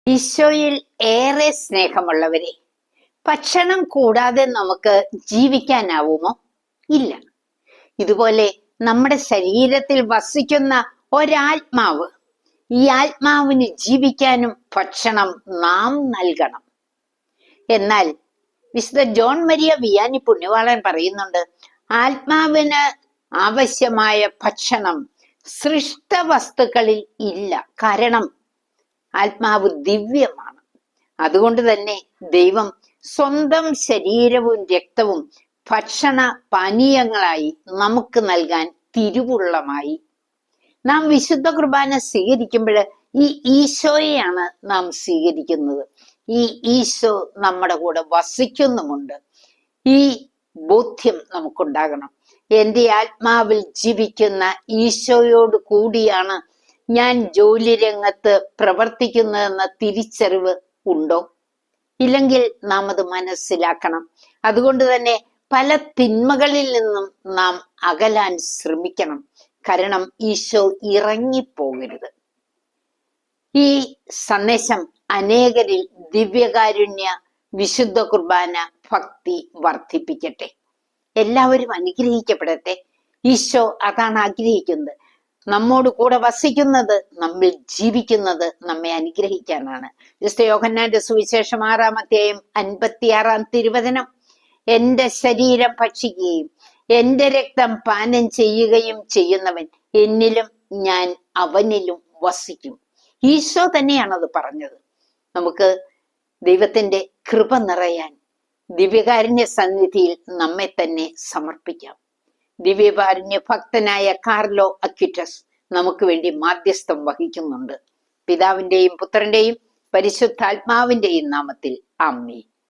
ഈശോയിൽ ഏറെ സ്നേഹമുള്ളവരെ, ഭക്ഷണം കൂടാതെ നമുക്ക് ജീവിക്കാനാവുമോ? ഇല്ല. ഇതുപോലെ നമ്മുടെ ശരീരത്തിൽ വസിക്കുന്ന ഒരാത്മാവ്, ഈ ആത്മാവിന് ജീവിക്കാനും ഭക്ഷണം നാം നൽകണം. എന്നാൽ വിശുദ്ധ ജോൺ മരിയ വിയാനി പുണ്യവാളൻ പറയുന്നുണ്ട്, ആത്മാവിന് ആവശ്യമായ ഭക്ഷണം സൃഷ്ടവസ്തുക്കളിൽ ഇല്ല. കാരണം ആത്മാവ് ദിവ്യമാണ്. അതുകൊണ്ട് തന്നെ ദൈവം സ്വന്തം ശരീരവും രക്തവും ഭക്ഷണ പാനീയങ്ങളായി നമുക്ക് നൽകാൻ തിരുവുള്ളമായി. നാം വിശുദ്ധ കുർബാന സ്വീകരിക്കുമ്പോൾ ഈ ഈശോയെയാണ് നാം സ്വീകരിക്കുന്നത്. ഈ ഈശോ നമ്മുടെ കൂടെ വസിക്കുന്നുമുണ്ട്. ഈ ബോധ്യം നമുക്കുണ്ടാകണം. എൻ്റെ ആത്മാവിൽ ജീവിക്കുന്ന ഈശോയോട് കൂടിയാണ് ഞാൻ ജോലി രംഗത്ത് പ്രവർത്തിക്കുന്നതെന്ന തിരിച്ചറിവ് ഉണ്ടോ? ഇല്ലെങ്കിൽ നാം അത് മനസ്സിലാക്കണം. അതുകൊണ്ട് തന്നെ പല തിന്മകളിൽ നിന്നും നാം അകലാൻ ശ്രമിക്കണം. കാരണം ഈശോ ഇറങ്ങിപ്പോകരുത്. ഈ സന്ദേശം അനേകരിൽ ദിവ്യകാരുണ്യ വിശുദ്ധ കുർബാന ഭക്തി വർദ്ധിപ്പിക്കട്ടെ. എല്ലാവരും അനുഗ്രഹിക്കപ്പെടട്ടെ. ഈശോ അതാണ് ആഗ്രഹിക്കുന്നത്. നമ്മോട് കൂടെ വസിക്കുന്നത്, നമ്മിൽ ജീവിക്കുന്നത് നമ്മെ അനുഗ്രഹിക്കാനാണ്. വിശുദ്ധ യോഹന്നാന്റെ സുവിശേഷം 6-ാം അധ്യായം 56-ാം തിരുവചനം, എന്റെ ശരീരം ഭക്ഷിക്കുകയും എന്റെ രക്തം പാനം ചെയ്യുകയും ചെയ്യുന്നവൻ എന്നിലും ഞാൻ അവനിലും വസിക്കും. ഈശോ തന്നെയാണത് പറഞ്ഞത്. നമുക്ക് ദൈവത്തിന്റെ കൃപ നിറയാൻ ദിവ്യകാരുണ്യ സന്നിധിയിൽ നമ്മെ തന്നെ സമർപ്പിക്കാം. ദിവ്യകാരുണ്യ ഭക്തനായ കാർലോ അക്വിറ്റസ് നമുക്ക് വേണ്ടി മാധ്യസ്ഥം വഹിക്കുന്നുണ്ട്. പിതാവിന്റെയും പുത്രന്റെയും പരിശുദ്ധാത്മാവിന്റെയും നാമത്തിൽ ആമേൻ.